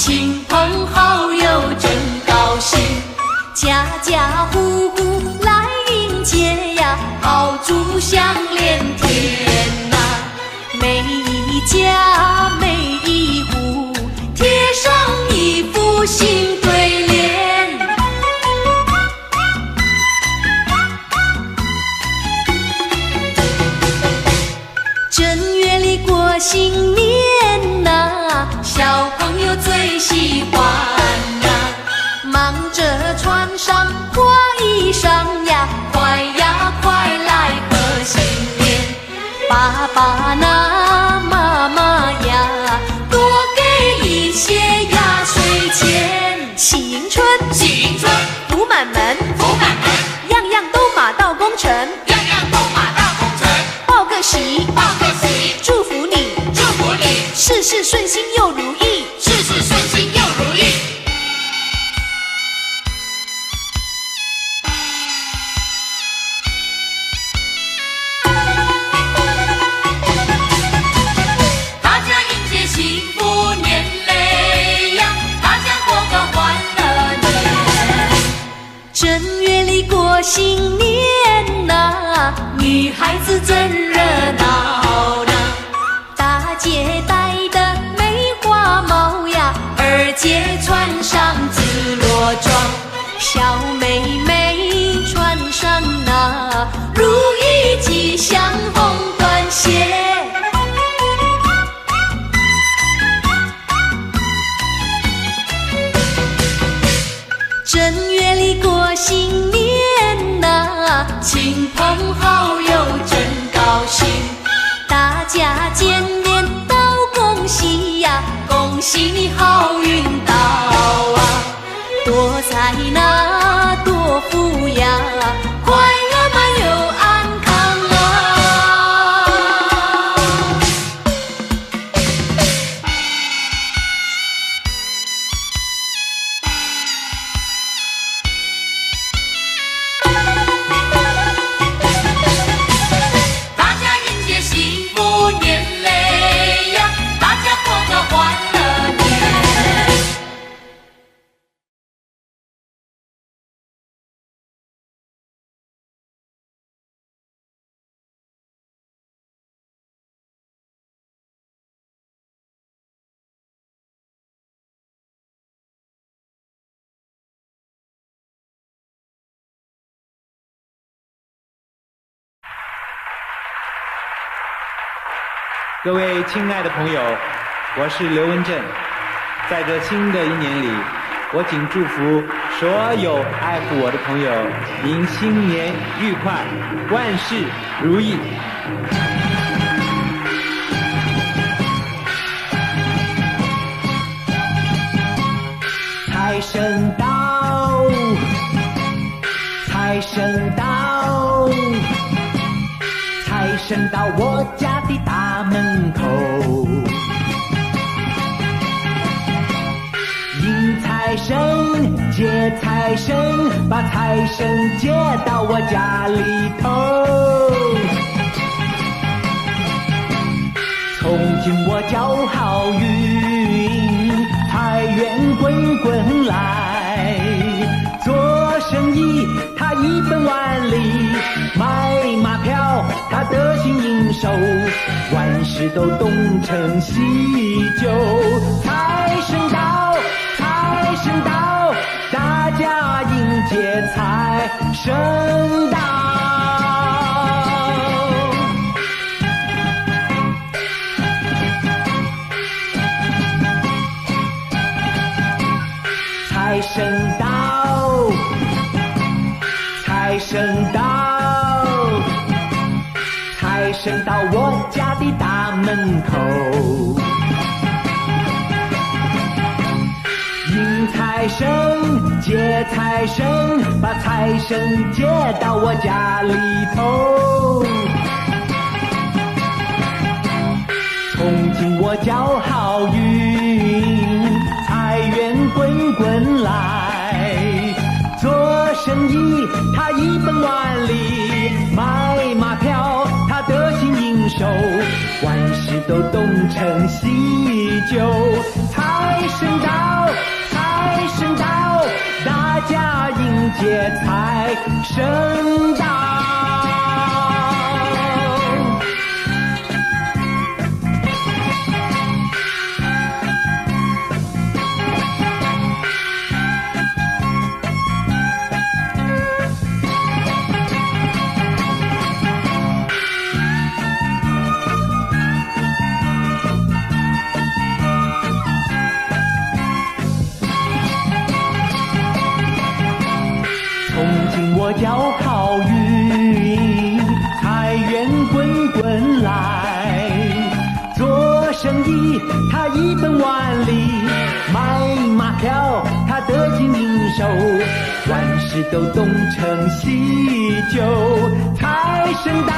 亲朋好友真高兴，家家户户来迎接呀，爆竹响连天呐，每一家每一户贴上一副新对联。正月里过新年呐，小朋友最喜欢呐，忙着穿上花衣裳呀，快呀快来贺新年。爸爸呐，妈妈呀，多给一些压岁钱。喜迎春，喜迎春，福满门，福满门，样样都马到功成，样样都马到功成。报个喜，报个喜，祝福你，祝福你，事事顺心又如意，事事顺心又如意。大家迎接幸福年嘞呀，大家过个欢乐年。正月里过新年呐，女孩子真热闹呢，大姐戴的梅花帽呀，二姐穿上紫罗装，小妹妹穿上那如意吉祥红缎鞋。正月里过新年呐，亲朋好友真高兴，大家见面都恭喜呀，恭喜你好运到啊，多财那多福呀，快乐满又安康啊。大家迎接幸福年嘞呀，大家过个欢乐年。各位亲爱的朋友，我是刘文正。在这新的一年里，我谨祝福所有爱护我的朋友，您新年愉快，万事如意。财神到，财神到，财神到我家的大门口，迎财神，接财神，把财神接到我家里头。从今我叫好运，财源滚滚来，做生意他一本万利，买马票他得心应手，万事都东成西就。财神到，财神到，大家迎接财神到。财神到，财神到，财神到我家的大门口，迎财神，接财神，把财神接到我家里头。从今我叫好运，财源滚滚来，做生意他一本万利，买马票他得心应手，万事都东成西就。财神到，财神到，大家迎接财神到。我叫好运，财源滚滚来。做生意他一本万利，买马票他得心应手，万事都东成西就。财神到，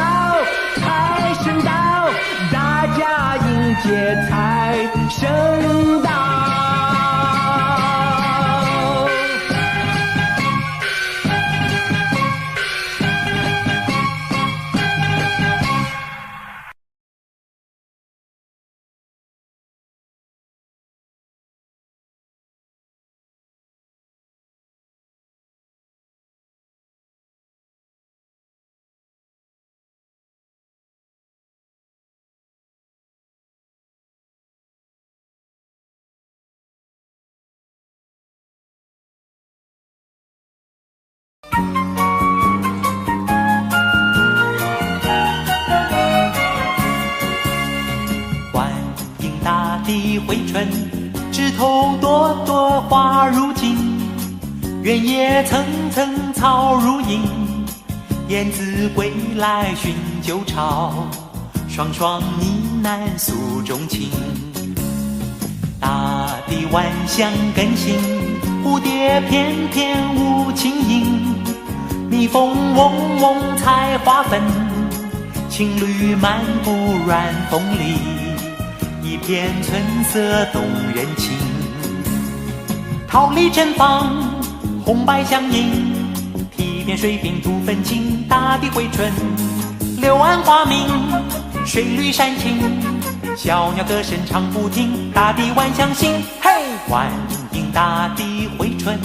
财神到，大家迎接财神到。欢迎大地回春，枝头朵朵花如锦，原野层层草如茵，燕子归来寻旧巢，双双呢喃诉衷情。大地万象更新，蝴蝶翩翩舞轻盈，蜜蜂嗡嗡采花粉，情侣漫步软风里，一片春色动人情。桃李正放，红白相映，体面水平土分清，大地回春，柳暗花明，水绿山青，小鸟歌声唱不停，大地万象新。嘿，欢迎大地回春，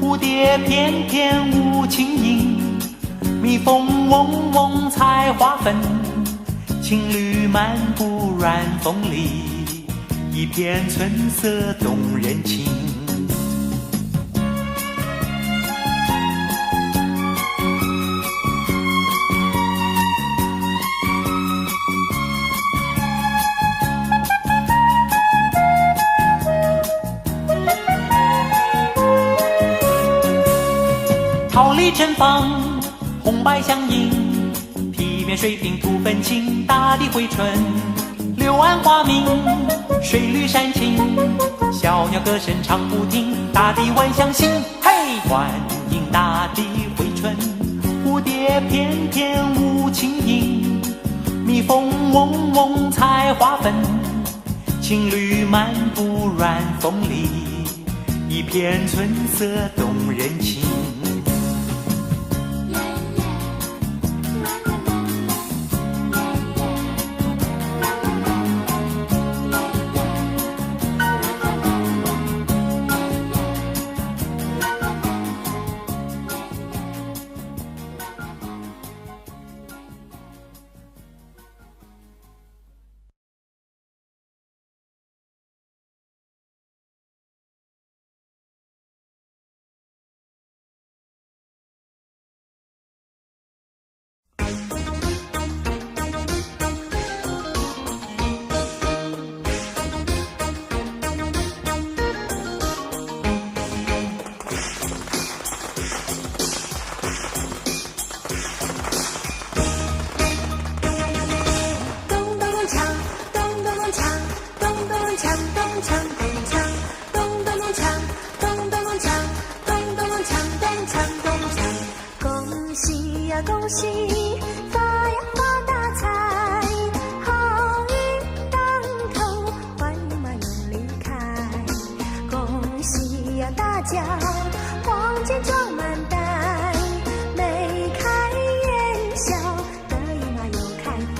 蝴蝶翩翩舞轻盈，蜜蜂嗡嗡采花粉，情侣漫步软风里，一片春色动人情。桃李正放，红白相映，体面水平土分清，大地回春，柳暗花明，水绿山青，小鸟歌声唱不停，大地万象新。嘿，欢迎大地回春，蝴蝶翩翩舞轻盈，蜜蜂嗡嗡采花粉，情侣漫步软风里，一片春色动人情。恭喜发呀发大财，好运当头，坏运嘛永离开。恭喜呀大家，黄金装满袋，眉开眼笑，得意嘛又开怀。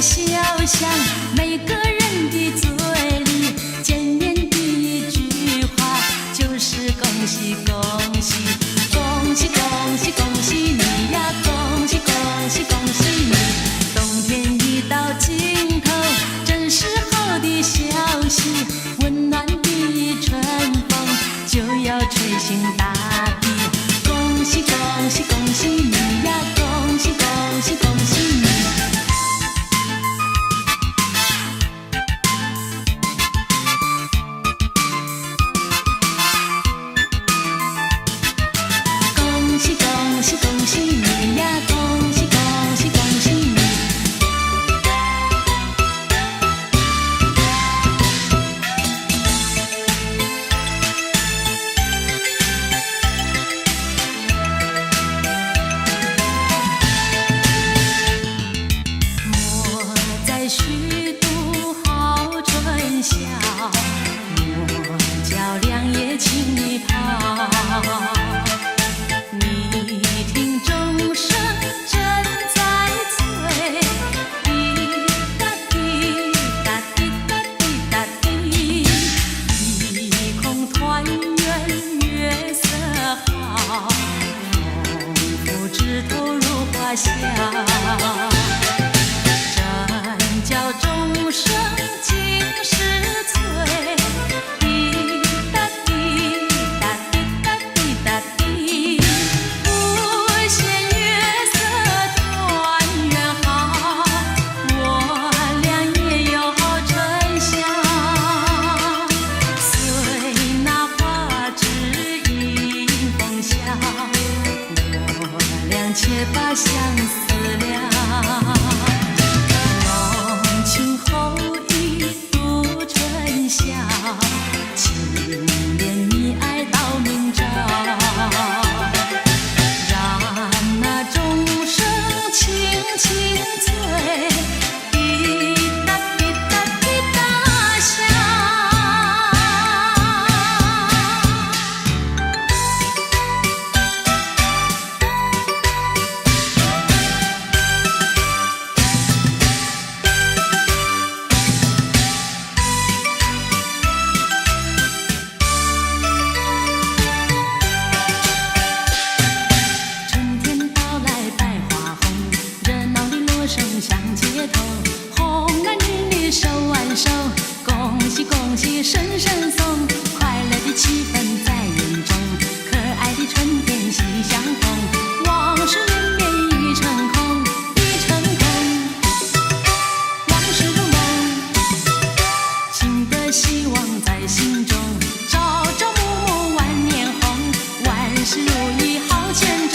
小巷，每个人的嘴里见面第一句话就是恭喜恭喜，恭喜恭喜恭喜你呀，恭喜恭喜恭喜你。相思了。浓情厚意度春宵，情恋蜜爱到明朝。让那钟声轻轻催，滴答滴答滴答响。春天到来百花红，热闹的锣声响街头，红男绿女手挽手，恭喜恭喜声声送，快乐的气氛在人中，可爱的春天喜相逢，往事绵绵已成空，已成空，往事如梦，情的希望在心中，朝朝暮暮万年红，万事如意好前程，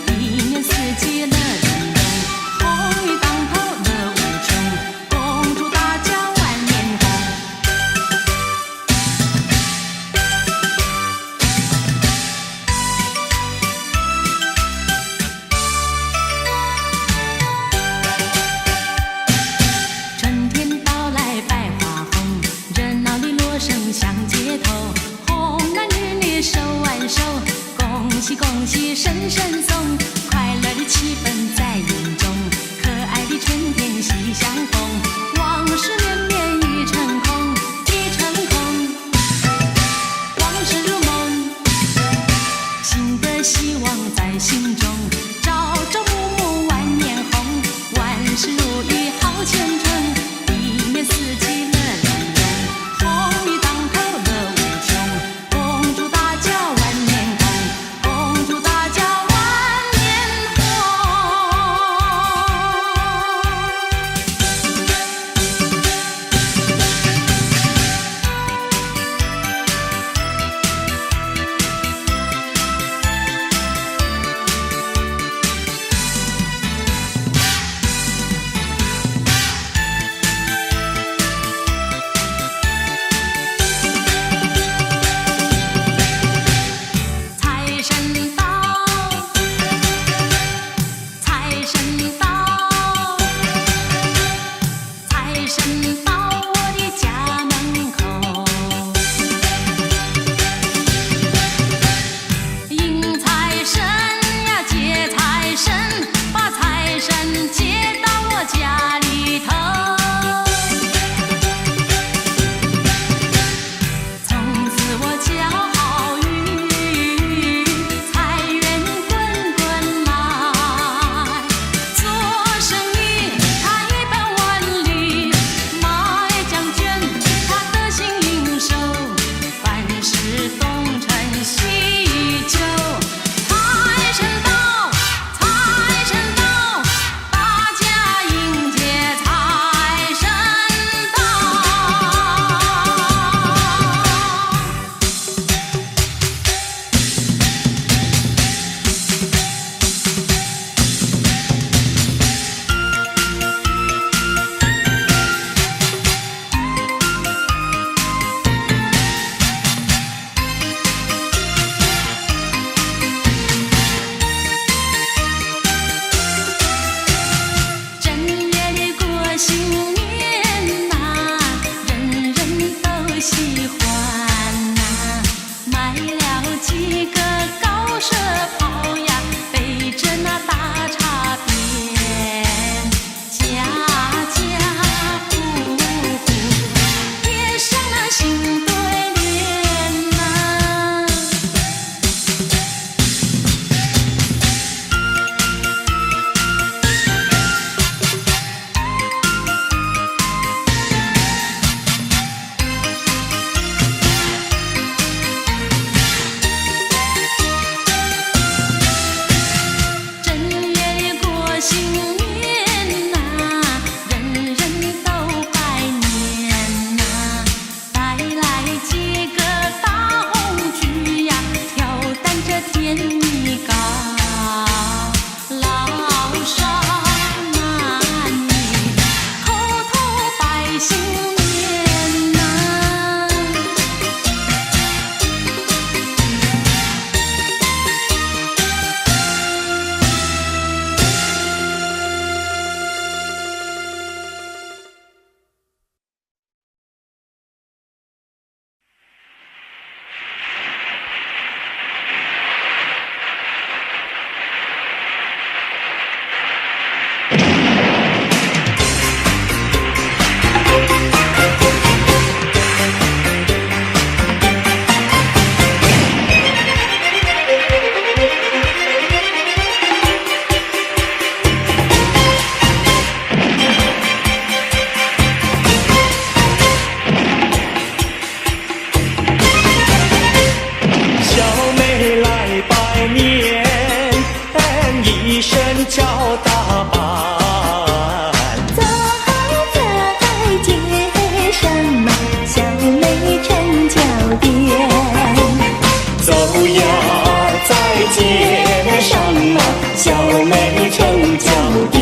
一年四季乐融融，红运当头乐无穷，恭祝大家万年红。春天到来百花红，热闹的锣声响街头，红男绿女手挽手，恭喜恭喜声声送，快乐的气氛在人中，可爱的春天喜相逢，往事绵绵已成空，已成空，往事如梦，新的希望在心中，朝朝暮暮万年红，万事如意好前程，一年四季乐融融，红运当头乐无穷，恭祝大家万年红，恭祝大家万年红。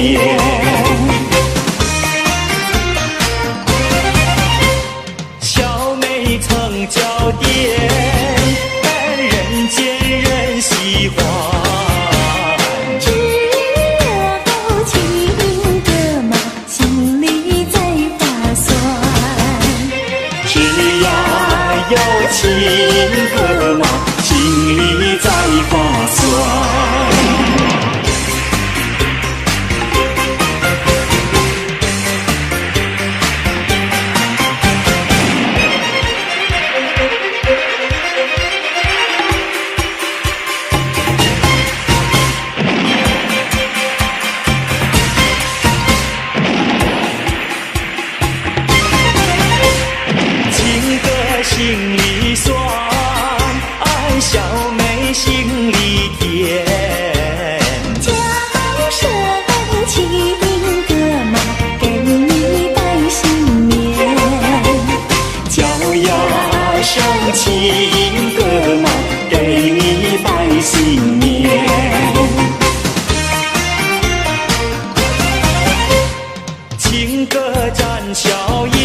年。小妹曾娇点，但人见人喜欢。只有情歌嘛，心里在发酸。只要有情歌嘛，心里在发酸。心里酸，爱小妹心里甜。叫声情歌嘛，给你拜新年。叫呀声情歌嘛，给你拜新年。情歌展笑颜。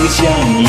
相恋。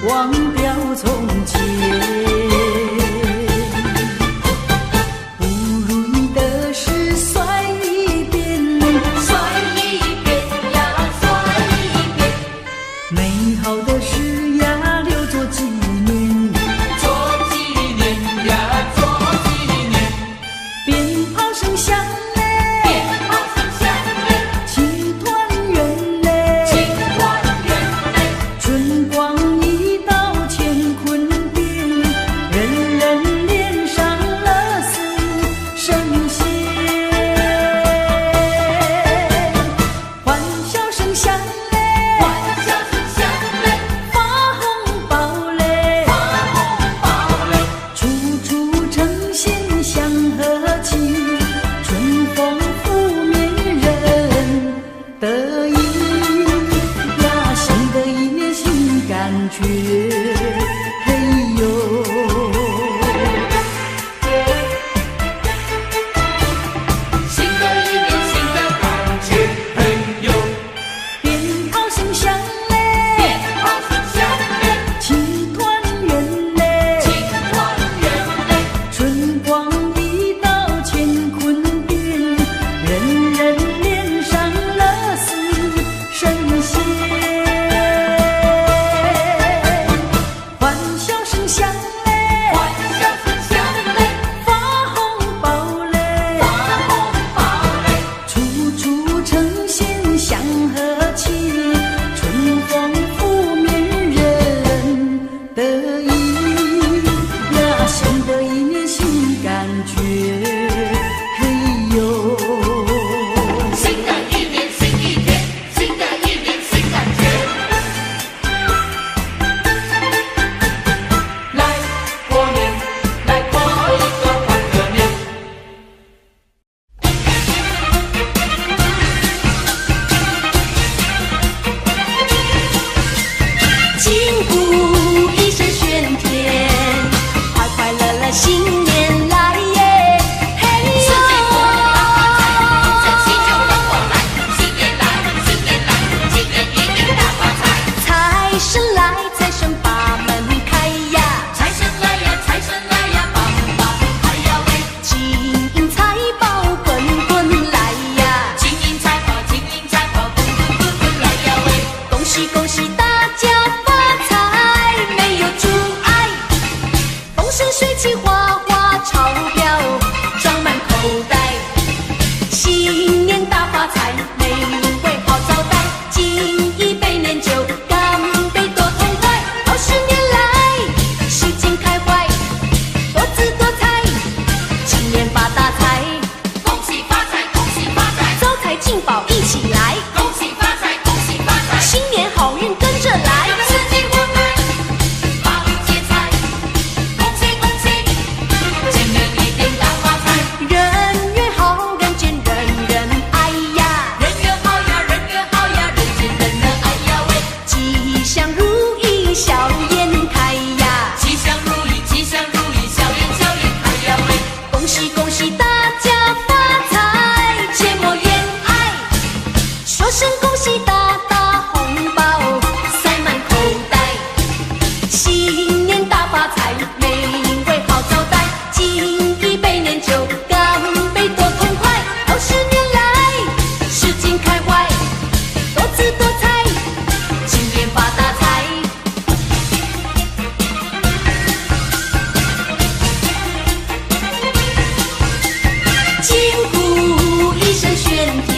忘掉从前。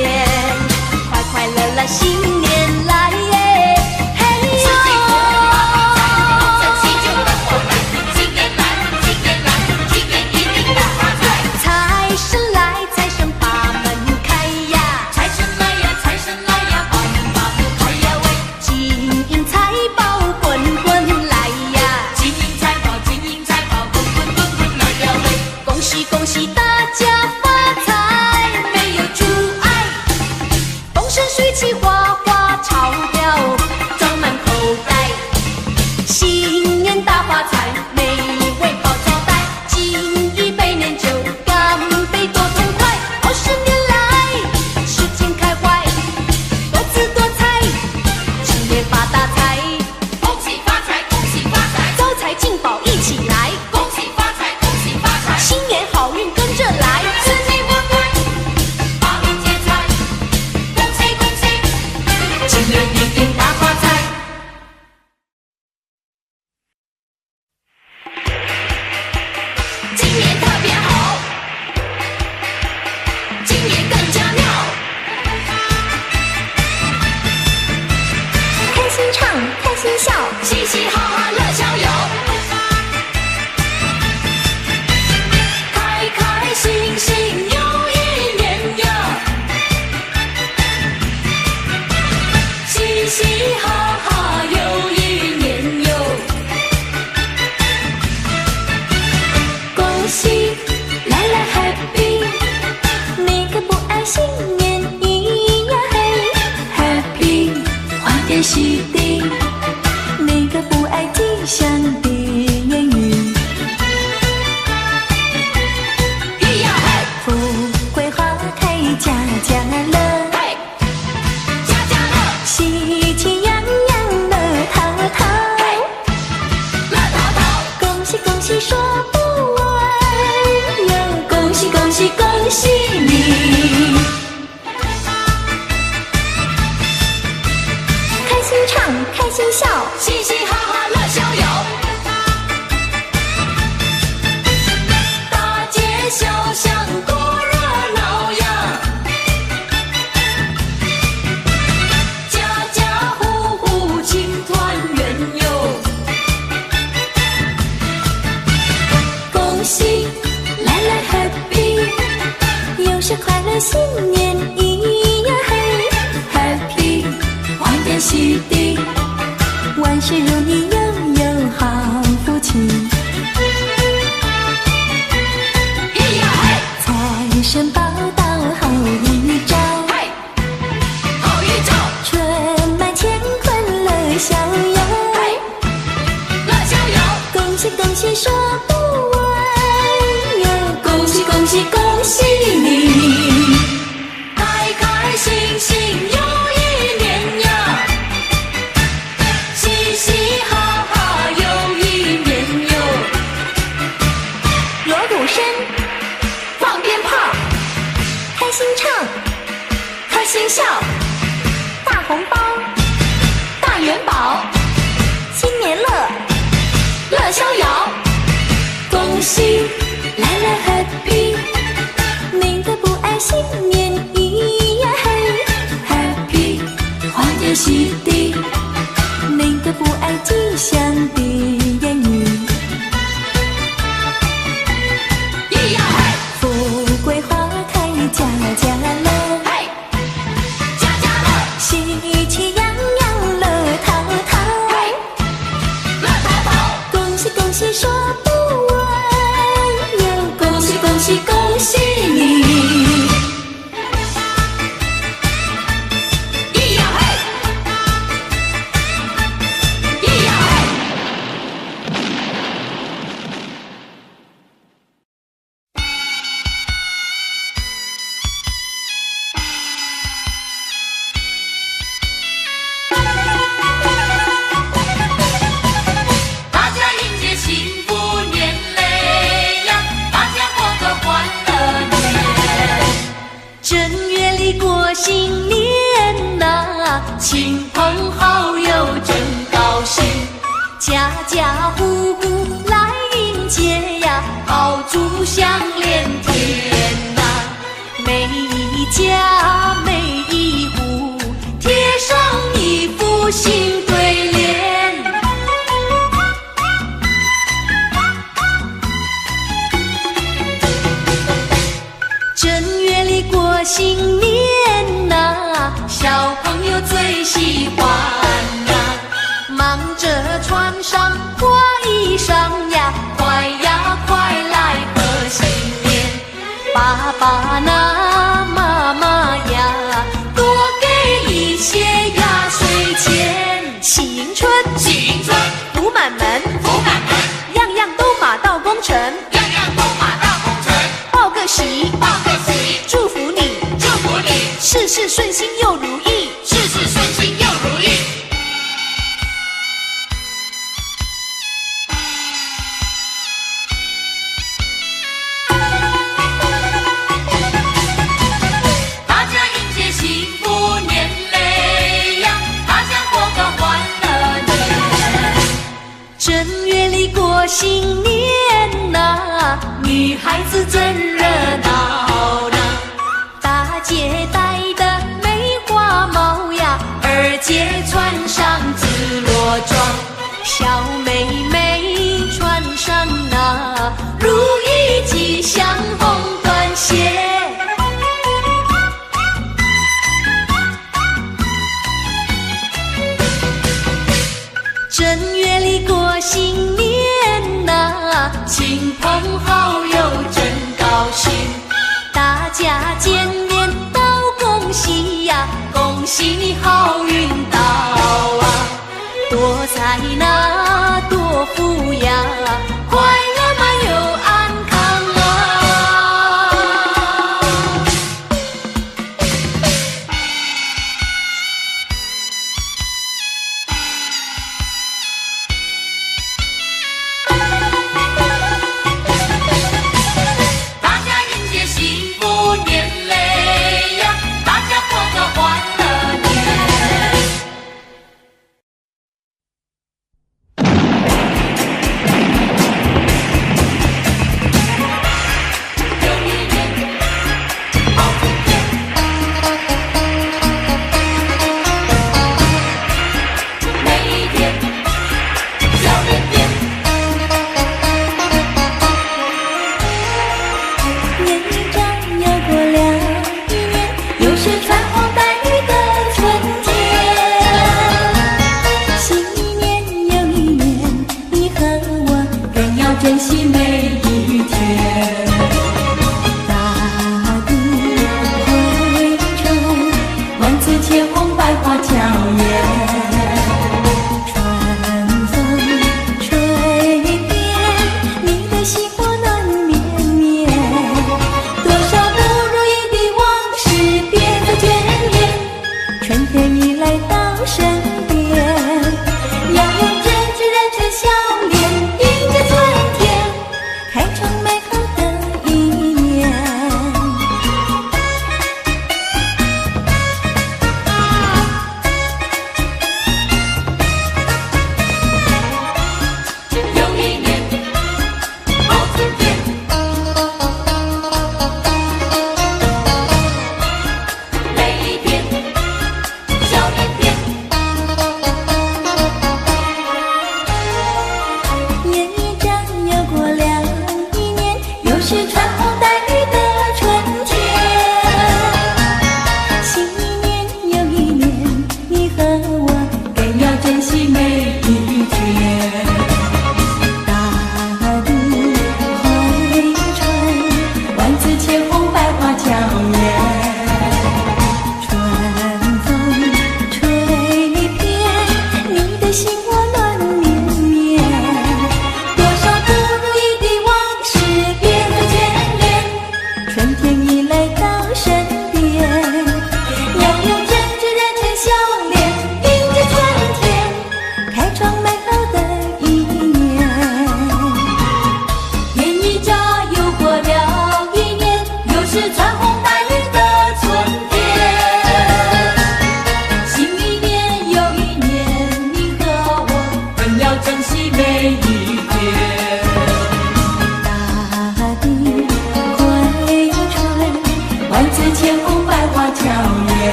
天，快快乐乐新年来耶！嘿四季过得发财，珍惜就等我来。今年来，今年来，今年一定大发财。财神来，财神把门开呀！财神来呀，财神来呀，把门把门开呀喂！金银财宝滚滚来呀！金银财宝，金银财宝，滚滚滚滚来呀喂！恭喜恭喜大家发财，没有阻碍，风生水起，花花钞票装满口袋，新年大发财，美味好招待，敬一杯年酒，干杯多痛快，20年来事情开怀，多姿多彩，今年发大财，恭喜发财，恭喜发财，招财进宝一起来，恭喜发财，恭喜发财，新年好运跟着来，四季过快，八路接财，恭喜恭喜，今年一定大发财。今年特别好，今年更加妙。开心唱，开心笑，嘻嘻哈哈乐逍遥，开开心心又一年呀，嘻嘻哈哈又一年哟，恭喜来来 happy， 哪个不爱新年咿呀嘿 happy， 欢天喜地，哪个不爱吉祥的言语？咿呀嘿，富贵花开家家乐，嘿，家家乐，喜气洋洋乐淘淘，嘿，乐淘淘，恭喜恭喜说不完哟，恭喜恭喜恭喜你！开心唱，开心笑，嘻嘻哈哈乐逍遥，大街小巷多热闹呀，家家户户庆团圆哟，恭喜来来 happy， 又是快乐新年咿呀嘿 happy， 欢天喜地，万事如意又有好福气，咿呀嘿，财神报到好预兆，嘿，好预兆，春满乾坤乐逍遥，嘿，乐逍遥，恭喜恭喜说不完哟，恭喜恭喜恭喜你！开开心心又一年呀，嘻嘻哈哈又一年哟，锣鼓声，放鞭炮，开心唱，开心笑，大红包，大元宝，新年乐，乐逍遥，恭喜来来 happy， 哪个不爱新年咿呀嘿 happy， 欢天喜地，哪个不爱吉祥的言语？咿呀嘿，富贵花开家家乐，嘿，家家乐，喜气洋洋乐淘淘，嘿，乐淘淘，恭喜恭喜说不完哟，恭喜恭喜恭喜你！咿呀嘿，咿呀嘿。大家迎接幸福年嘞呀，大家过个欢乐年。正月里过新年呐，亲朋好友真高兴，家家户户来迎接呀，爆竹响连天呐，每一家每福星对联。正月里过新年呐，小朋友最喜欢呐，忙着穿上花衣裳呀，快呀快来贺新年。爸爸呐，妈妈呀，多给一些压岁钱。喜迎春，喜迎春，福满门，福满门，样样都马到功成。样样都马到功成。报个喜，报个喜，祝福你，祝福你，事事顺心又如意。事事顺心又如意。大家迎接幸福年嘞呀，大家过个欢乐年。正月里过新年呐，女孩子真热闹呐，大姐戴的梅花帽呀，二姐穿上紫罗装，小妹妹穿上那如意吉祥红缎鞋。正月里过新年呐，亲朋好友真高兴。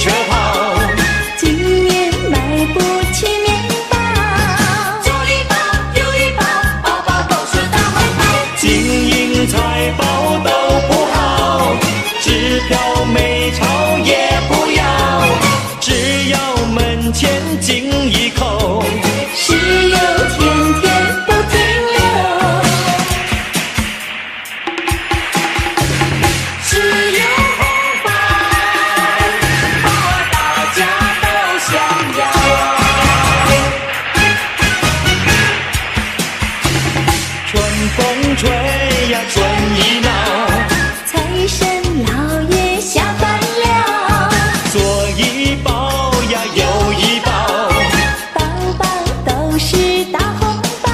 车跑。今年买不起面包，左一包右一包，包包都是大红包。金银财宝都不好，支票美钞也不要，只要门前进一口，石油天天不停流。只有红包，大家都想要。春风吹呀春意闹，财神老爷下凡了，左一包呀右一包，包包都是大红包。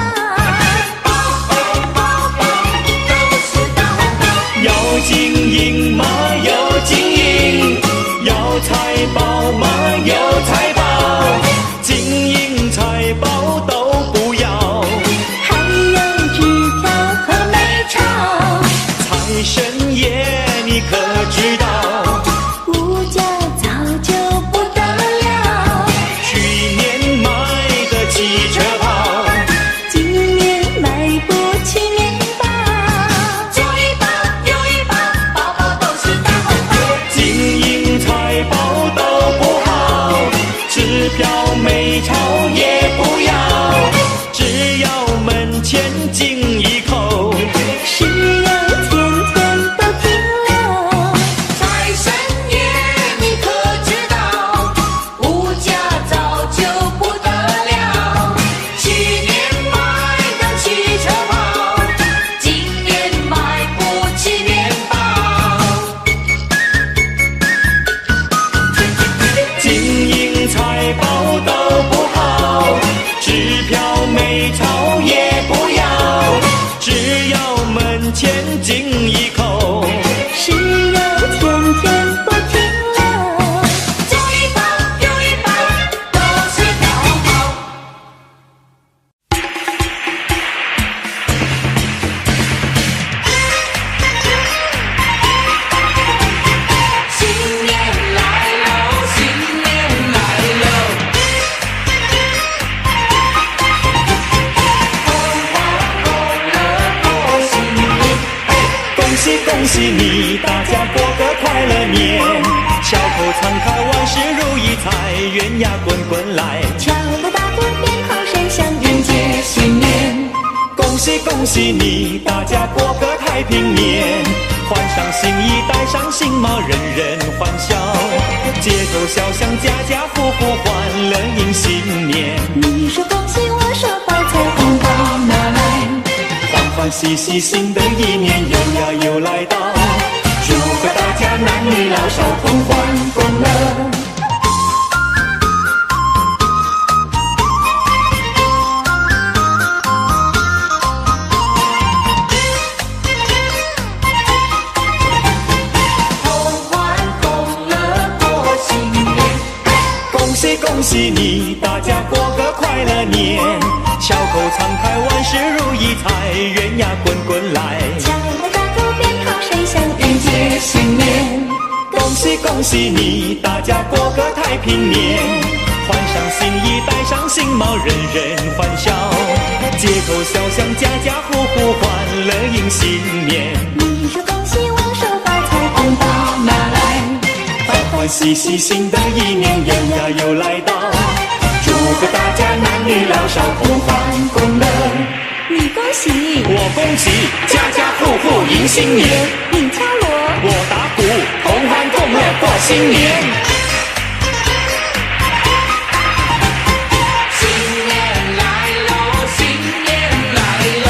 都是大红包。要金银嘛有金银，要财宝嘛有财宝，金银财宝都不要，还有支票和美钞，财神爷你可知道？物价早就不得了，去年买的汽车跑，今年买不起面包。左一包右一包，包包都是大红包。金银财宝都不好，支票美钞也不要，只要门前进一口，石油天天不停流，财神爷，你可知道？物价早就不得了。去年买的汽车跑，今年买不起面包。金银财宝都不好，支票美钞也不要，只要门前进一口，石油天天不停流。左一包右一包，都是大红包。新年来喽，新年来喽，红花红了过新年。恭喜恭喜你，大家过个快乐年，笑口常开，万事如意，财源呀滚滚来。敲锣打鼓鞭炮声响，迎接新年。恭喜恭喜你，大家过个太平年，换上新衣，戴上新帽，人人欢笑，街头小巷，家家户户欢乐迎新年。你说恭喜，我说发财，红包拿来。欢欢喜喜，新的一年又来到，祝贺大家男女老少同欢共乐。同欢共乐过新年。恭喜恭喜你，大家过个快乐年，笑口常开，万事如意，财源呀滚滚来。敲锣打鼓鞭炮声响，迎接新年。恭喜恭喜你，大家过个太平年，换上新衣，戴上新帽，人人欢笑，街头小巷，家家户户欢乐迎新年。你说恭喜，我说发财，红包拿来。欢欢喜喜，新的一年又来到，祝贺大家男女老少同欢共乐。你恭喜，我恭喜，家家户户迎新年，你敲锣，我打鼓，同欢共乐过新年。新年来喽，新年来喽，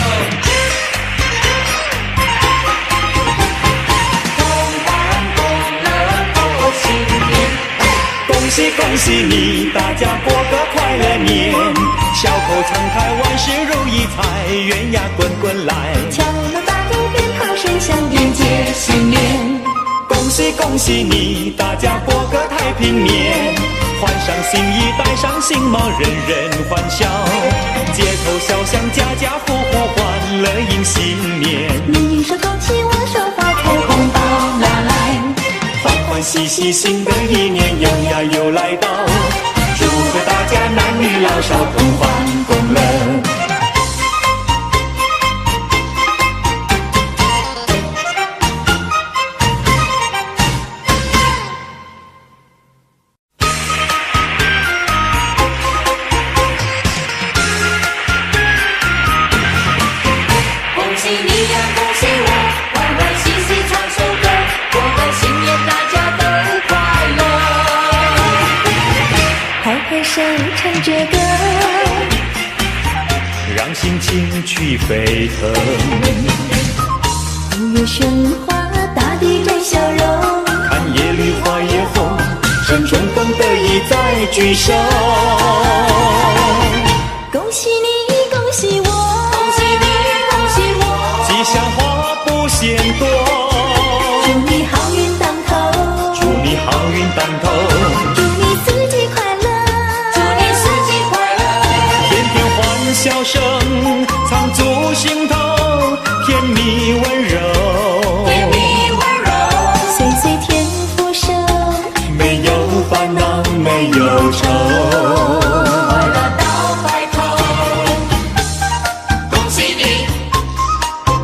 同欢共乐过新年。恭喜恭喜你，大家过个快乐年，笑口常开，万事如意，财源呀滚滚来。敲锣打鼓鞭炮声响，迎接新年。恭喜恭喜你，大家过个太平年，换上新衣，戴上新帽，人人欢笑，街头小巷，家家户户欢乐迎新年。你说恭喜，我说发财，红包拿来。欢欢欢喜喜，新的一年又来到，祝贺大家男女老少同欢共乐。唱着歌，让心情去沸腾。五月喧哗，大地在笑容。看夜绿花也红，趁春风得意再聚首。恭喜你，恭喜我，恭喜你，恭喜我，吉祥话不嫌多。祝你好运当头，祝你好运当头。祝你四季快乐，祝你四季快乐，天天欢笑声藏足心头，甜蜜温柔，甜蜜温柔，岁岁添福寿，没有烦恼没有愁。快乐到白头。恭喜你，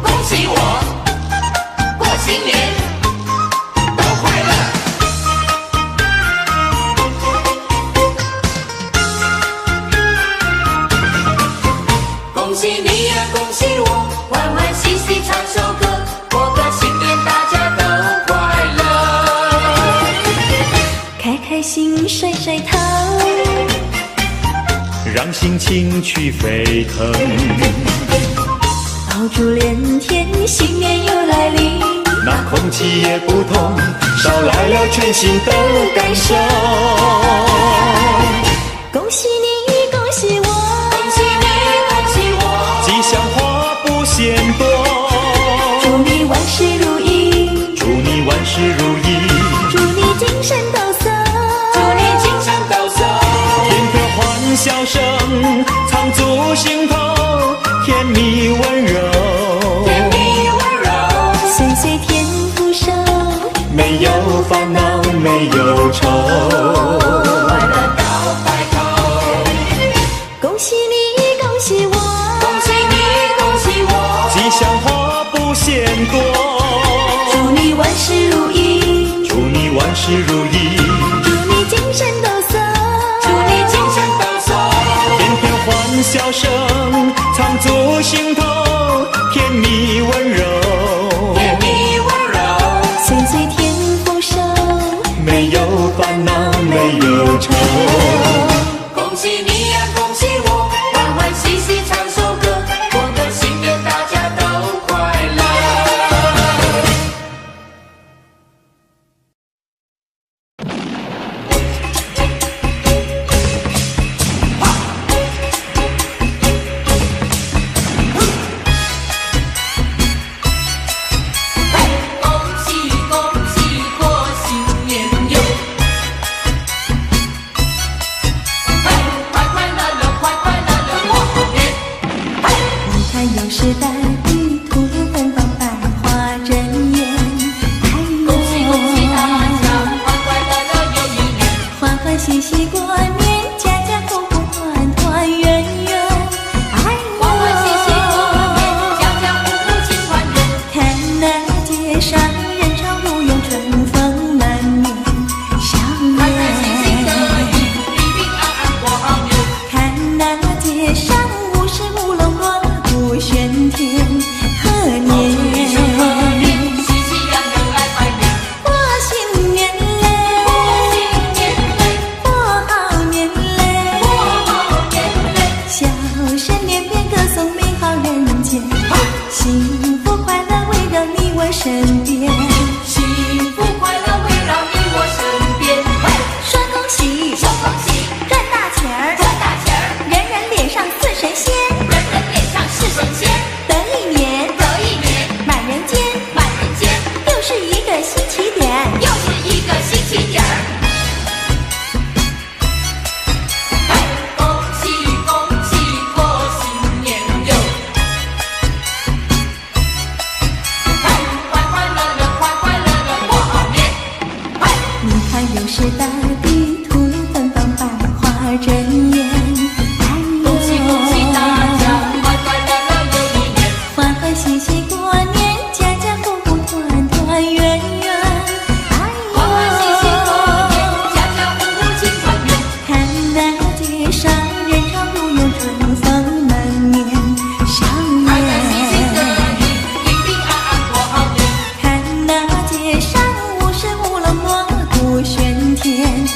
恭喜我，过新年都快乐。恭喜你呀，恭喜我，欢欢喜喜唱首歌，过个新年大家都快乐。开开心甩甩头，让心情去沸腾。爆竹连天，新年又来临。那空气也不同，捎来了全新的感受。恭喜你，恭喜我，恭喜你，恭喜我，吉祥话不嫌多。祝你万事如意，祝你万事如意，祝你精神抖擞，祝你精神抖擞，天天欢笑声藏足心头，甜蜜温柔，甜蜜温柔，岁岁添福寿，没有烦恼没有愁。快乐到白头。恭喜你，恭喜我，恭喜你，恭喜我，吉祥话不嫌多。祝你万事如意，祝你万事如意，祝你精神抖擞，祝你精神抖擞，天天欢笑声藏足心头，甜蜜温柔，甜蜜温柔，岁岁添福寿，没有烦恼没有愁。恭喜你呀，恭喜我，欢欢喜喜唱首歌，过个新年大家都快乐。恭喜恭喜过新年哟，看有时代地图芬芳百花争艳。恭喜恭喜大家，快快乐乐又一年，欢欢喜喜过年，家家户户团团圆圆。欢欢喜喜过年，家家户户庆团圆。看那街上人潮如涌，春风满面，笑开开心心的颜。年，平平安安过好年。看那街上舞狮舞龙锣鼓喧天，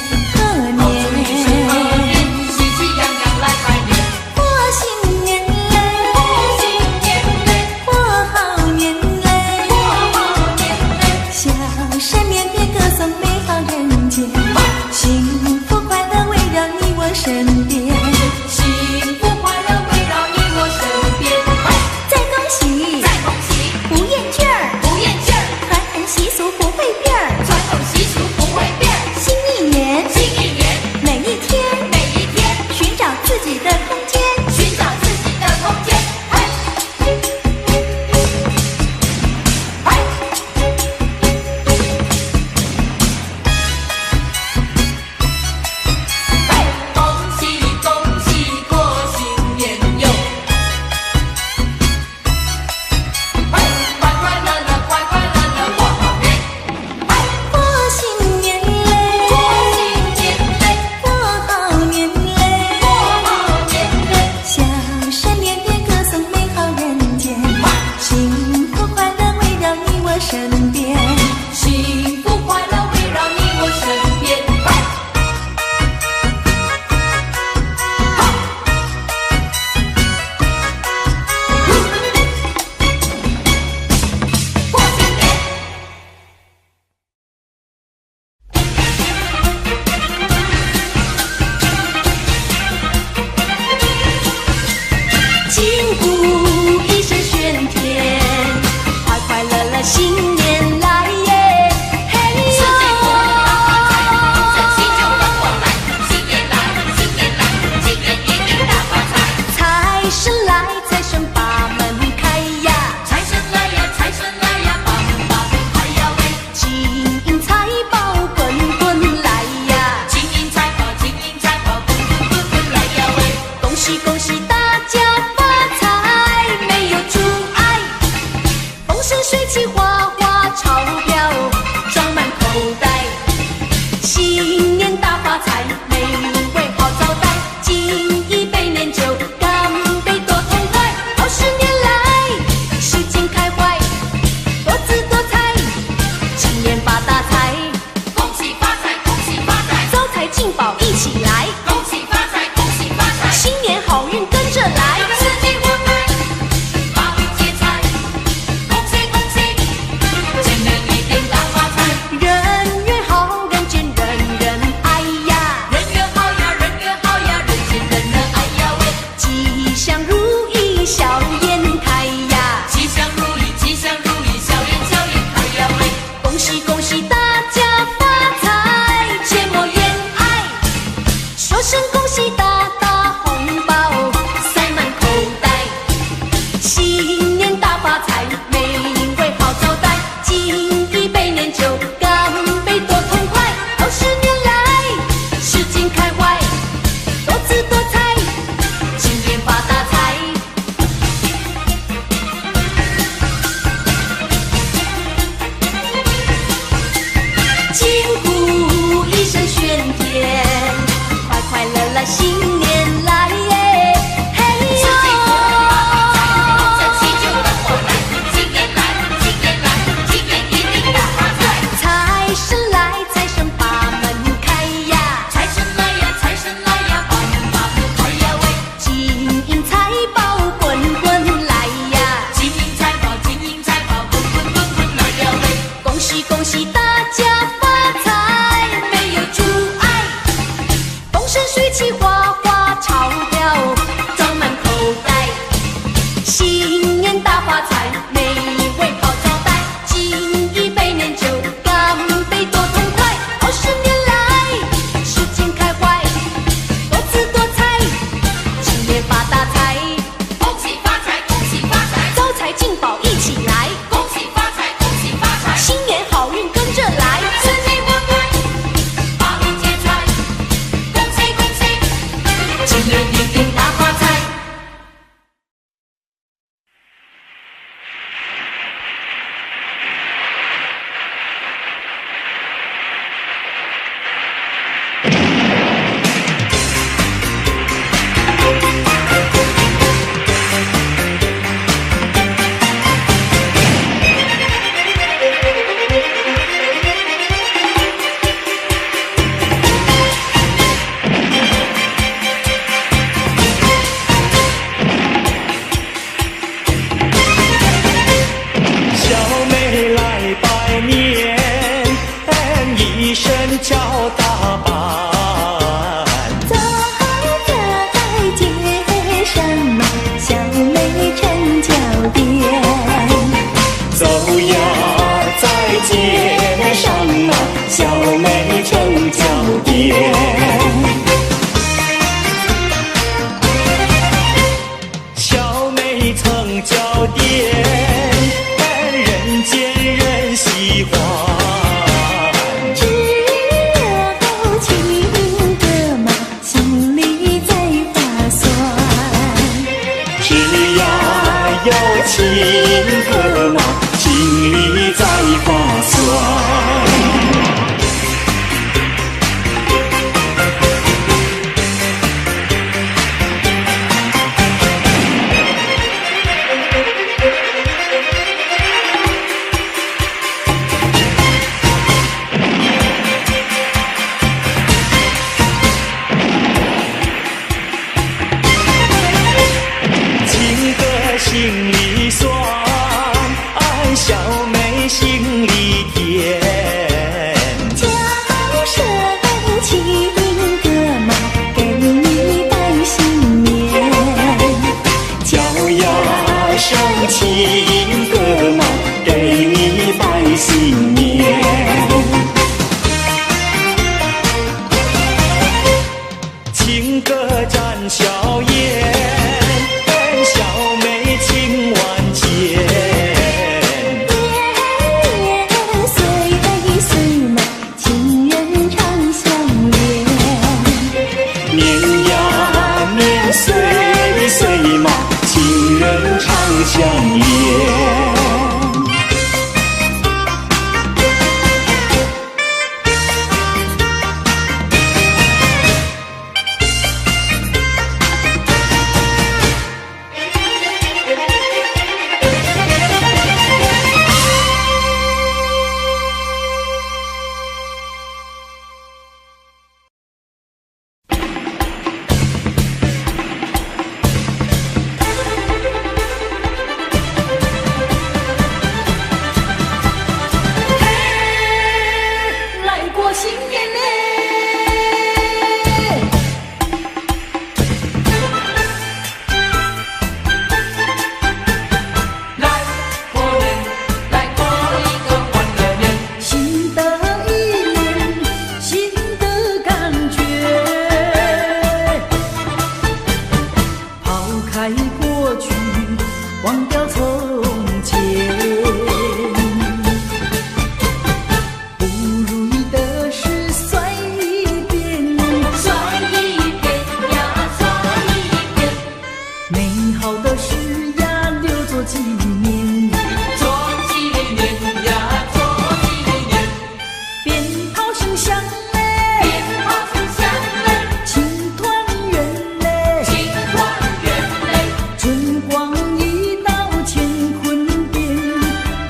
叫打扮。走在街上嘛，小妹成脚垫。走呀，在街上嘛，小妹成脚垫。小妹成脚垫，人见人喜欢。只有情歌嘛，心里在发酸。只要有情歌嘛，心里在发酸。情歌心里酸，小妹心里甜。叫声情歌嘛，给你拜新年。叫呀声情歌嘛，给你拜新年。情歌展笑颜，小妹情万千。年岁岁嘛，情人常相恋。年呀年岁岁嘛，情人常相恋。来过新年嘞，来过年，来过一个欢乐年。新的一年，新的感觉，抛开过去，忘掉从前。不如意的事算一遍，算一遍呀，算一遍，美好的事呀留作纪念。做纪念呀，做纪念。鞭炮声响嘞，鞭炮声响嘞，庆团圆嘞，庆团圆嘞，春光一道乾坤变，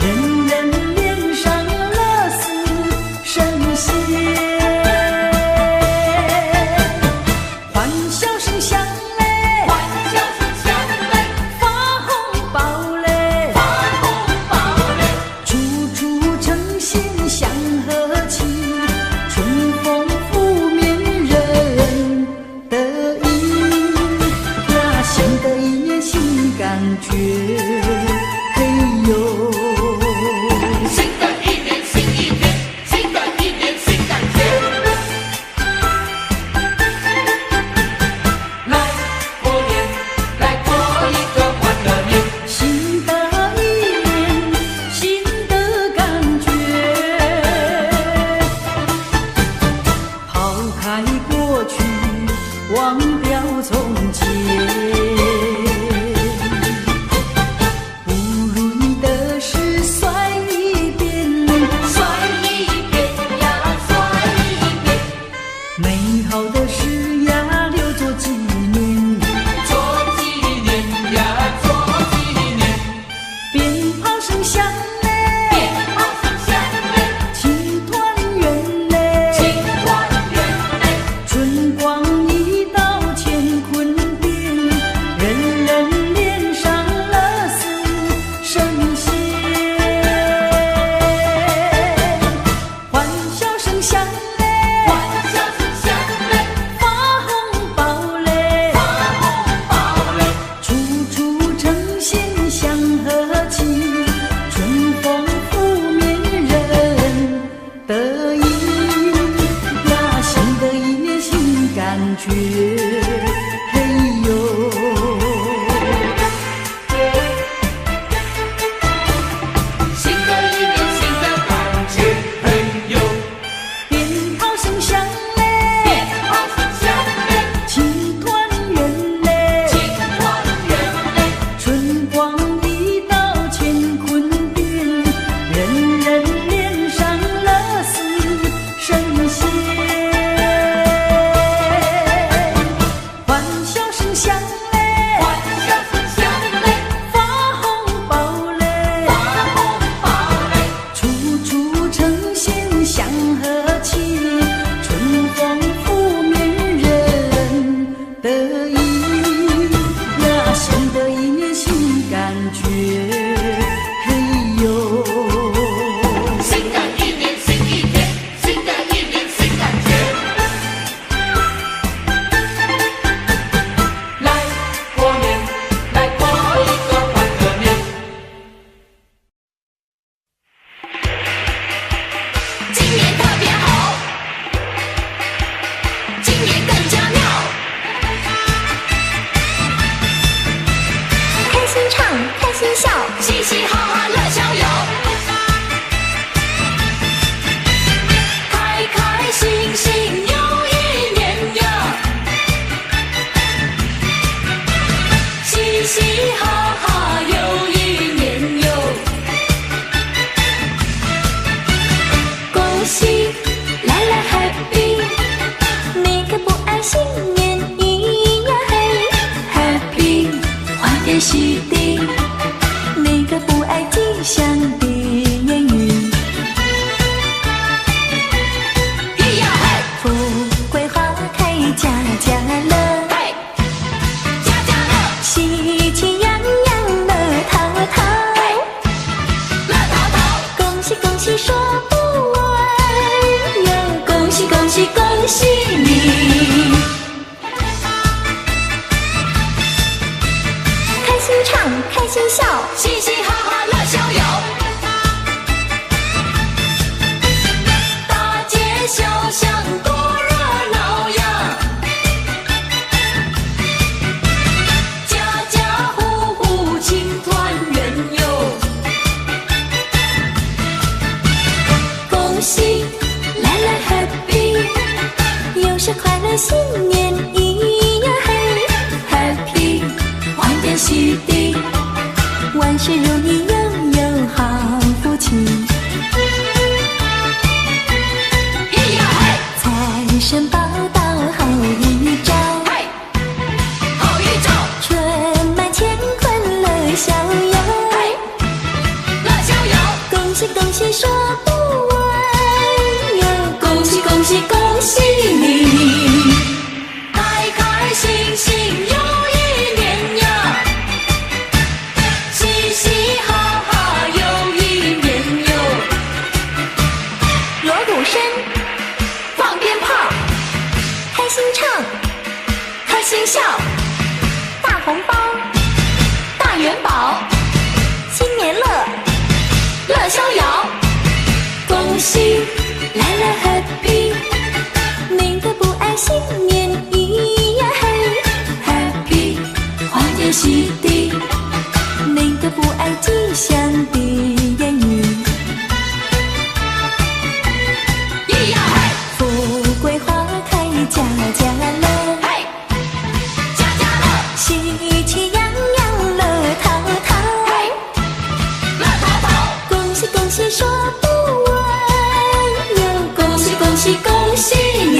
人人脸上乐似神仙。欢笑声响嘞，欢笑声响嘞，发红包嘞，发红包嘞，处处诚心祥和气，春风拂面人得意呀，新的一年新感觉，嘿呦。新的一年新一天，新的一年新感觉。来过年，来过一个欢乐年。新的一年，新的感觉，抛开过去，忘掉从前。不如意的事算一遍，算一遍呀，算一遍，美好的事呀留作纪念。做纪念呀，做纪念。鞭炮声响嘞，鞭炮声响嘞，庆团圆嘞，庆团圆嘞，春光一道乾坤恭喜你！开心唱，开心笑，嘻嘻哈哈乐逍遥，大街小巷多热闹呀，家家户户庆团圆哟。恭喜，来来 Happy， 又是快乐新年咿呀嘿 ，Happy， 欢天喜地，万事如意，拥有好福气。咿呀嘿，财神报到好预兆，嘿，好预兆，春满乾坤乐逍遥，嘿，乐逍遥，恭喜恭喜说不完哟，恭喜恭喜恭喜你！开开心心又一年呀，嘻嘻哈哈又一年哟。锣鼓声，放鞭炮，开心唱，开心笑，大红包，大元宝，新年乐，乐逍遥。恭喜来来 Happy， 你的不爱新年咿呀嘿 ，Happy， 欢天喜地，你的不爱吉祥的言语，咿呀嘿，富贵花开家家乐，嘿，家家乐，喜气洋洋乐淘淘，嘿，乐淘淘，恭喜恭喜说不完哟，恭喜恭喜恭喜你！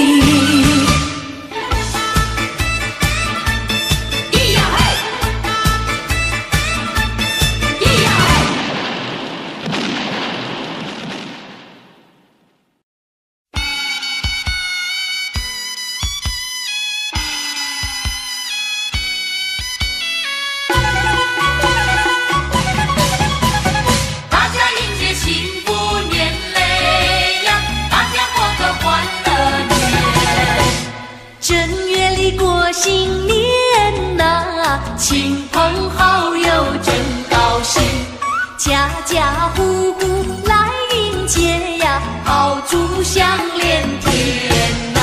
咿呀嘿，咿呀嘿。大家迎接幸福年嘞呀，大家过个欢乐年。正月里过新年呐，亲朋好友真高兴，家家户户来迎接呀，炮竹响连天呐，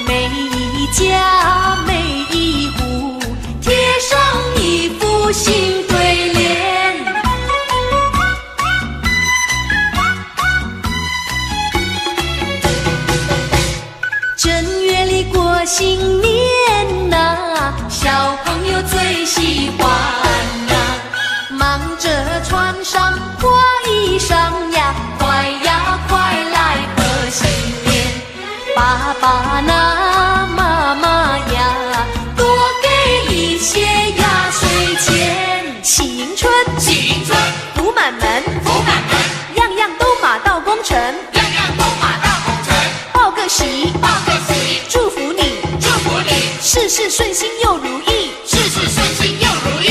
每一家每一户贴上一副新对联。正月里过新年呐，小朋友最喜欢呐，忙着穿上花衣裳呀，快呀快来贺新年。爸爸呐，妈妈呀，多给一些压岁钱。喜迎春，喜迎春，福满门，福满门，样样都马到功成。样样都马到功成。报个喜，报个喜，祝福你，祝福你，事事顺心又如意。事事顺心又如意。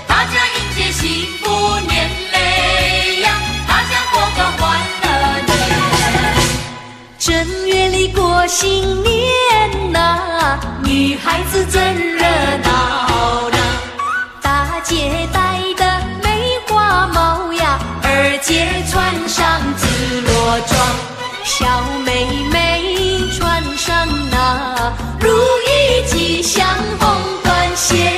大家迎接幸福年嘞呀，大家过个欢乐年。正月里过新年呐，女孩子真热闹呐，大姐戴的梅花帽呀，二姐穿上紫罗装，小妹妹穿上那如意吉祥红缎鞋。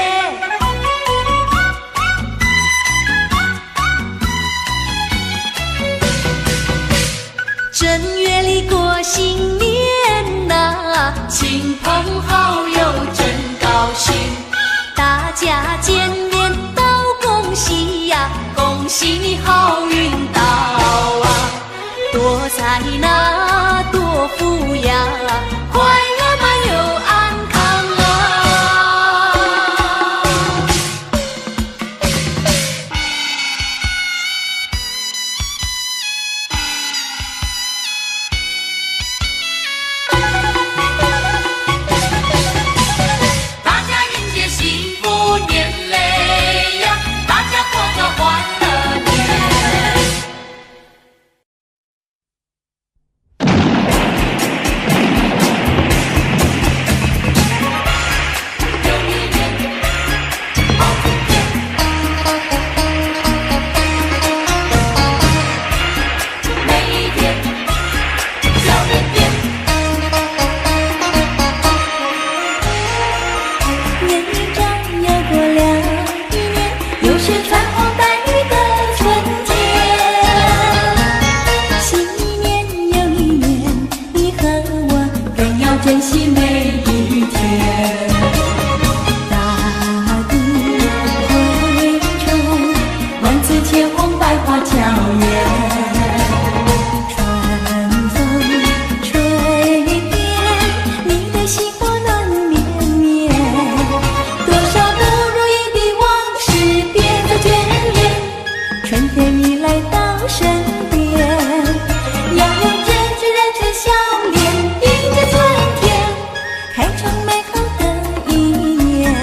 正月里过新年呐，亲朋好友真高兴，大家见面都恭喜呀，恭喜你好运到啊，多财那多福呀，快乐满又安康啊。大家迎接幸福娇艳。春风吹遍你的心窝暖绵绵，多少不如意的往事变作眷恋。春天你来到身边，要用真挚认真笑脸迎接春天，开创美好的一年。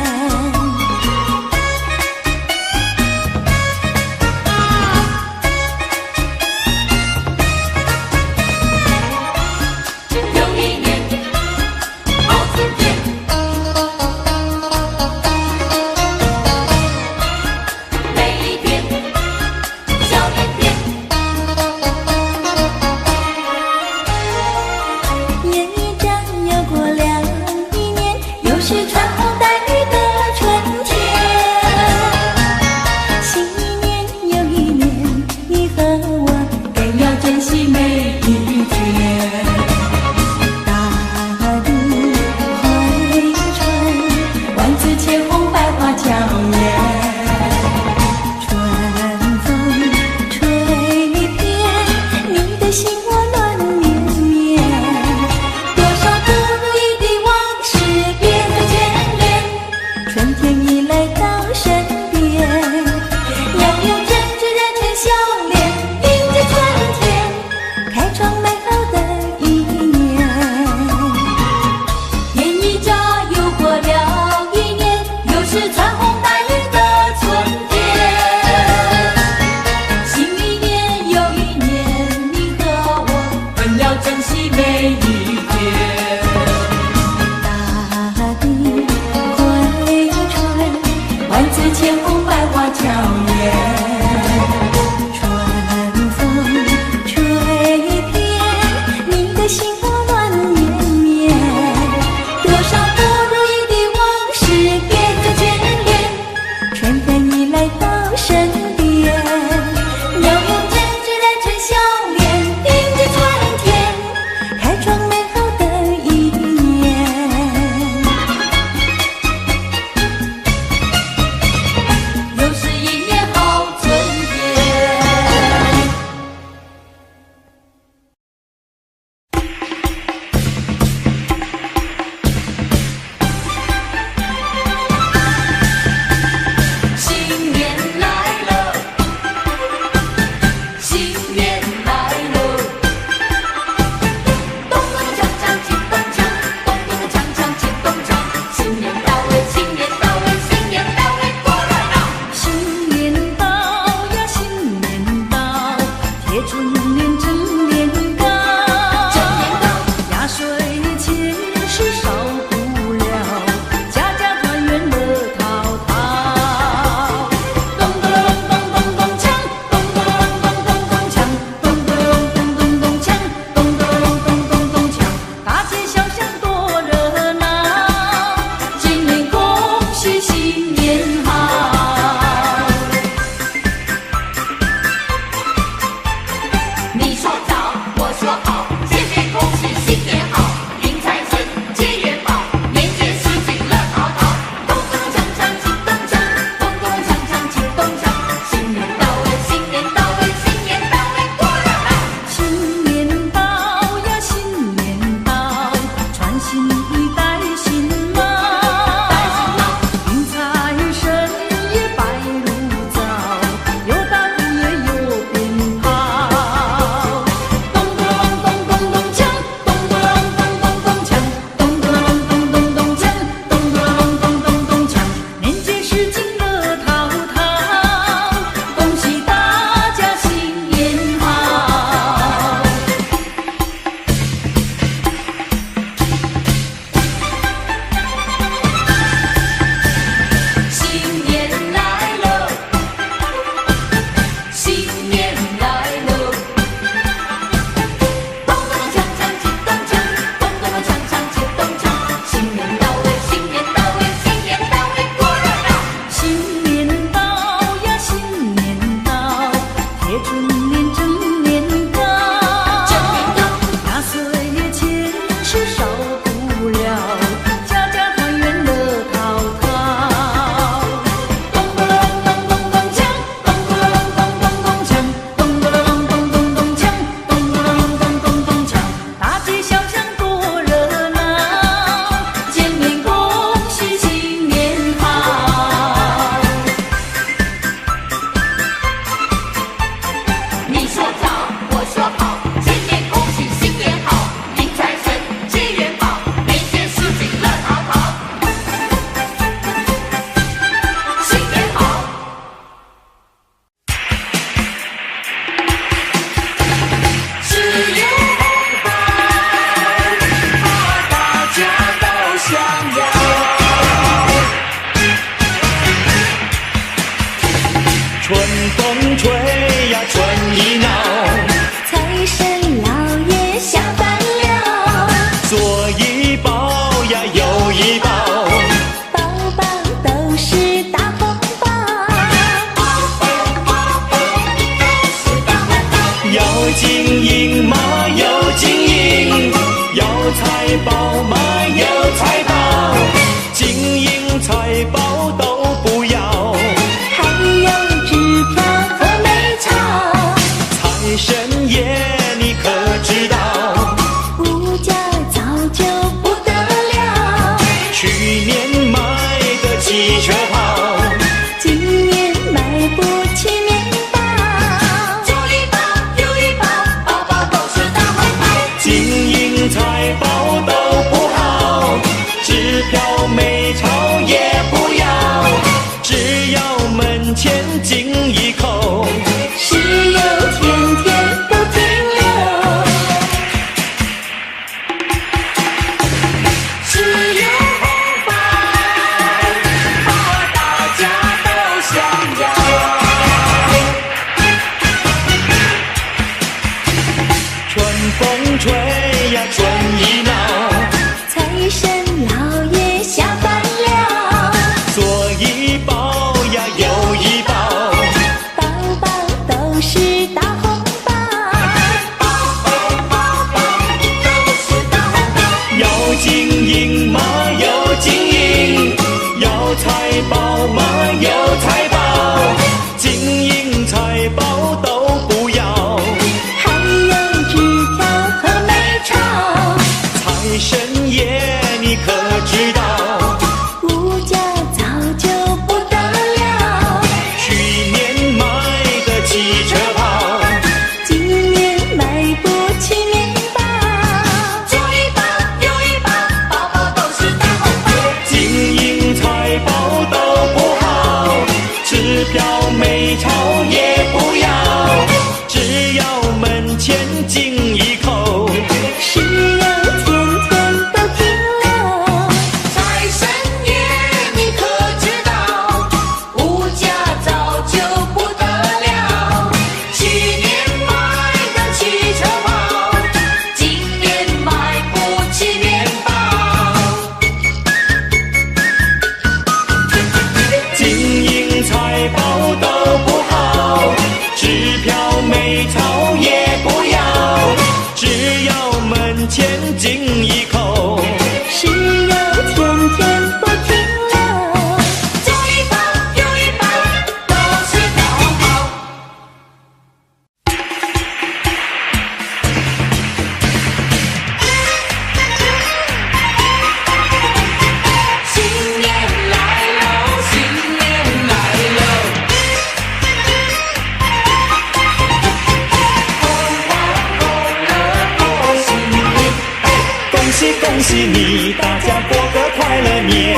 喜你，大家过个快乐年。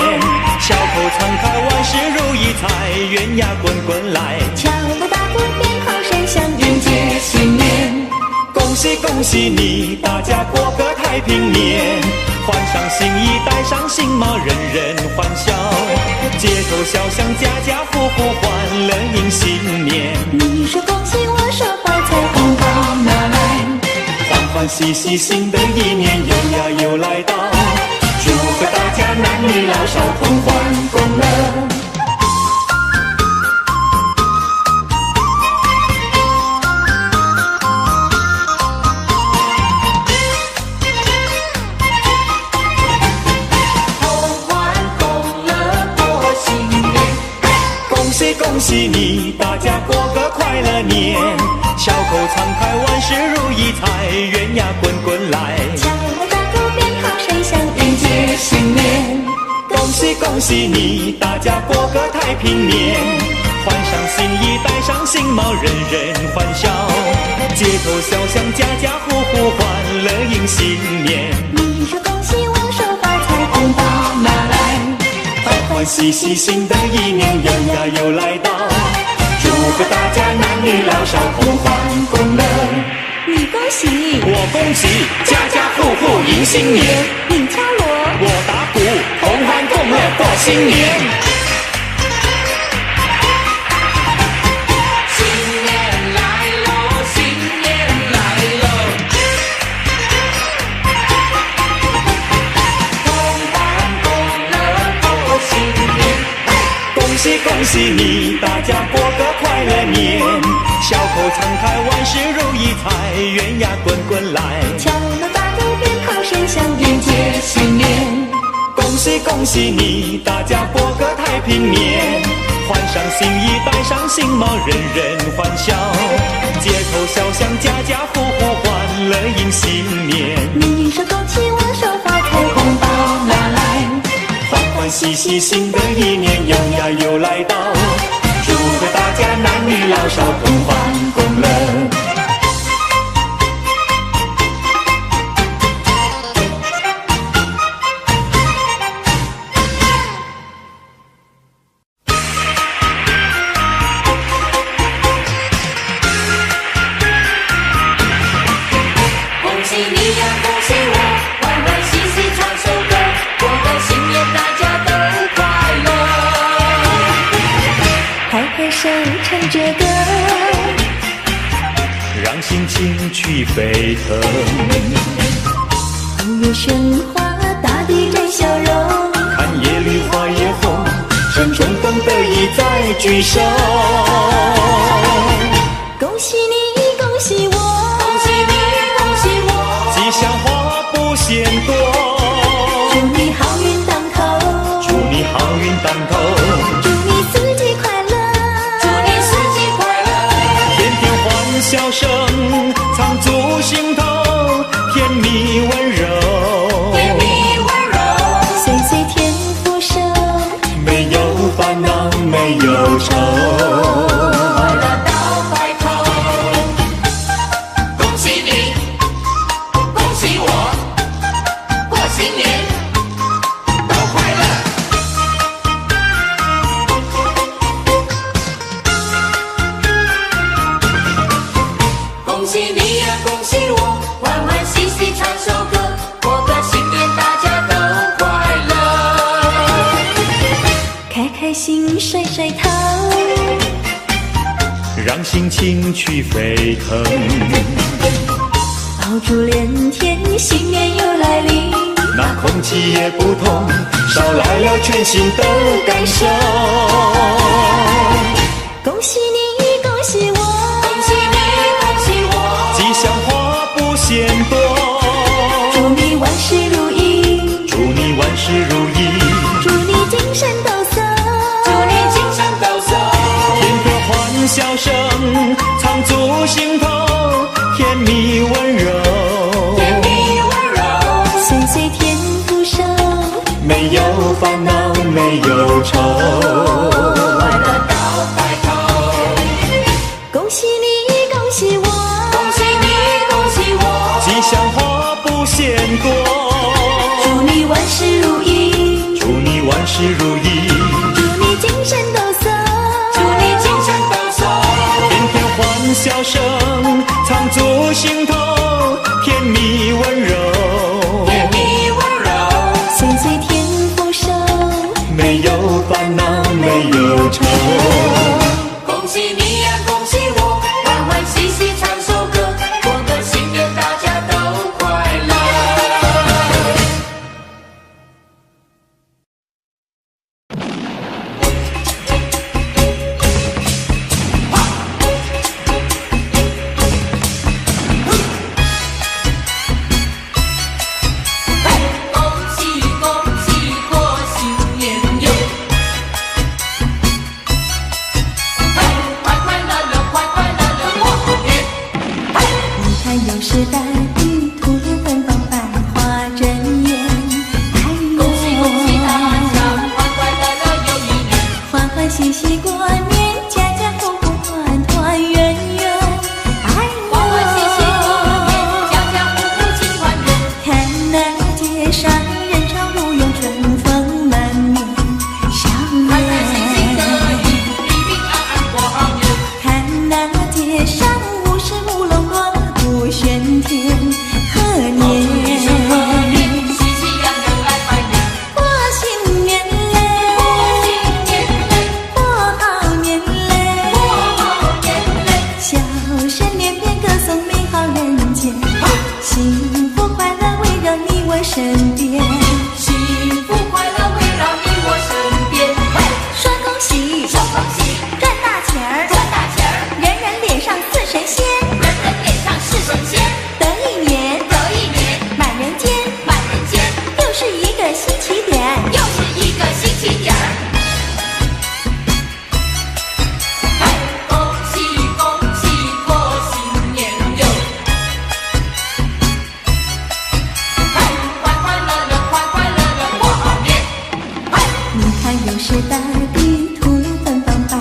小口常开，万事如意，财源呀滚滚来。敲锣打鼓，鞭炮声响，迎接新年。恭喜恭喜你，大家过个太平年。换上新衣，戴上新帽，人人欢笑。街头小巷，家家户户欢乐迎新年。你说恭喜，我说发财，红包拿来。欢欢喜喜，新的一年又呀又来到，祝贺大家男女老少同欢共乐。恭喜你，大家过个快乐年。小口常开，万事如意，财源呀滚滚来。敲锣打鼓，鞭炮声响，迎接新年。恭喜恭喜你，大家过个太平年。换上新衣，戴上新帽，人人欢笑。街头小巷，家家户户欢乐迎新年。你说恭喜，我说发财，红包拿来。欢欢喜喜，新的一年又呀又来到，祝贺大家男女老少同欢共乐。你恭喜，我恭喜，家家户户迎新年。你敲锣，我打鼓，同欢共乐过新年。恭喜你，大家过个快乐年。小口常开，万事如意，财源呀滚滚来。敲锣打鼓，鞭炮声响，迎接新年。恭喜恭喜你，大家过个太平年。换上新衣，戴上新帽，人人欢笑。街头小巷，家家户户欢乐迎新年。你说恭喜，我说发财，红包拿来。欢欢喜喜，新的一年又呀又来到，祝贺大家男女老少同欢共乐。恭喜你呀，恭喜我，欢欢喜喜唱首歌，过个新年大家都快乐。拍拍手唱着歌，让心情去沸腾。朋友喧哗，大地人笑容。看夜绿花也红，趁春风得意再聚首。恭喜你，恭喜我，恭喜你，恭喜我，吉祥话不嫌多，祝你好运当头，祝你好运当头，祝你四季快乐，祝你四季快乐。天天欢笑声藏足心头，甜蜜温柔，甜蜜温柔，岁岁添福寿，没有烦恼没有愁。快乐到白头。恭喜你，恭喜我，过新年都快乐。恭喜你呀，恭喜我，欢欢喜喜唱首歌，过个新年大家都快乐。开开心甩甩头，让心情去沸腾。爆竹连天，新年又来临。那空气也不同，捎来了全新的感受。恭喜你，恭喜我，恭喜你，恭喜我，吉祥话不嫌多，祝你万事如意，祝你万事如意，祝你精神抖擞，祝你精神抖擞。天天欢笑声藏足心头，甜蜜温柔，甜蜜温柔，岁岁添福寿，没有烦恼没有愁。快乐到白头。恭喜你，恭喜我，恭喜你，恭喜我，吉祥话不嫌多，祝你心头，甜蜜温柔，甜蜜温柔，岁岁添丰收，没有烦恼，没有愁。恭喜你呀，恭喜我，欢欢喜喜唱首歌，过个新年大家都快乐。恭喜恭喜过新年哟！快快乐乐，快快乐乐过好年！你看又是大地，兔年芬芳，百花争艳。哎呦，恭喜恭喜大家，快快乐乐又一年！欢欢喜喜过年，家家户户团团圆圆。哎呦，欢欢喜喜过年，家家户户庆团圆。看那街上人潮如涌，春风满面，笑开开心心的颜。一年，平平安安过好年。看那街上舞狮舞龙，锣鼓喧天，贺年。一声贺年，喜气洋洋来拜年。过新年嘞，过新年嘞，过好年嘞，过好年嘞。笑声连篇，歌颂美好人间，幸福快乐围绕你我身边。幸福快乐围绕你我身边。说恭喜，说恭喜，赚大钱儿，赚大钱儿，人人脸上似神仙，人人脸上是神仙。得一年，得一年，满人间，满人间，又是一个新起点。又是一个新起点儿。恭喜恭喜过新年哟！快快乐乐，快快乐乐过好年。你看又是大地，兔年芬芳，百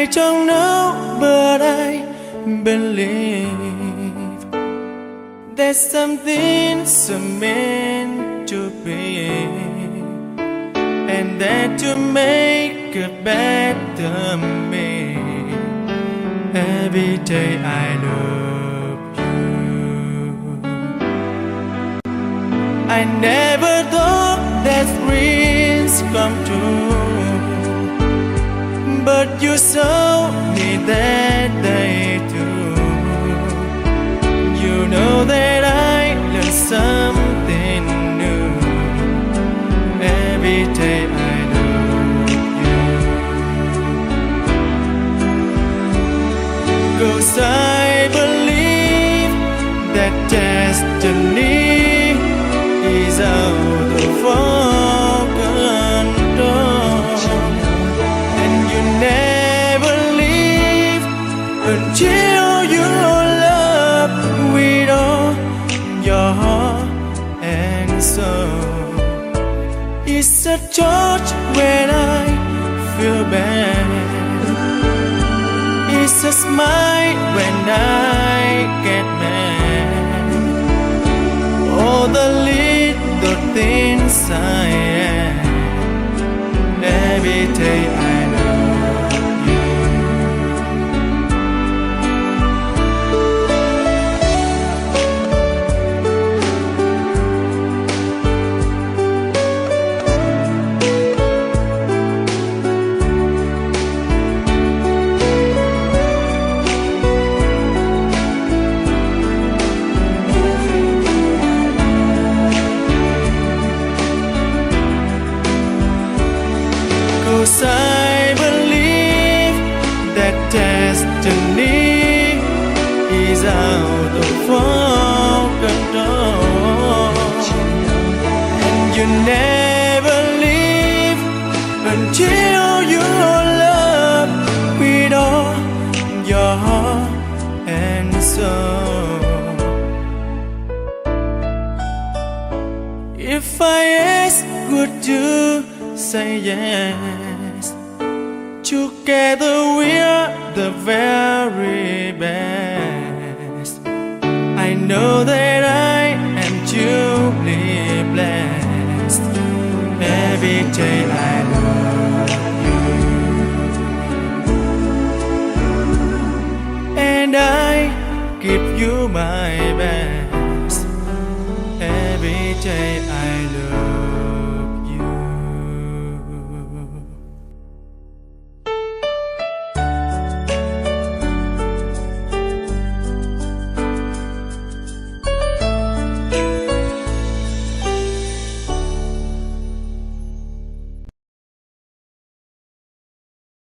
I don't know, but I believe that something's meant to be, and that to make a better me. Every day I love you. I never thought that dreams come true, but you saw me that day too. You know that I learned something new. Every day I love you. 'Cause I believe that destiny is out of our control, and you never leave until you love with all your heart and soul. It's a touch when I feel bad. It's a smile when I get mad. All the little things I am. Every day I love you. Cause I believe that destiny is out of our control, and you never leave until you love with all your heart and soul. If I ask, would you say yes? Together we're the very best. I know that I am truly blessed. Every day I love you, and I give you my best. Every day I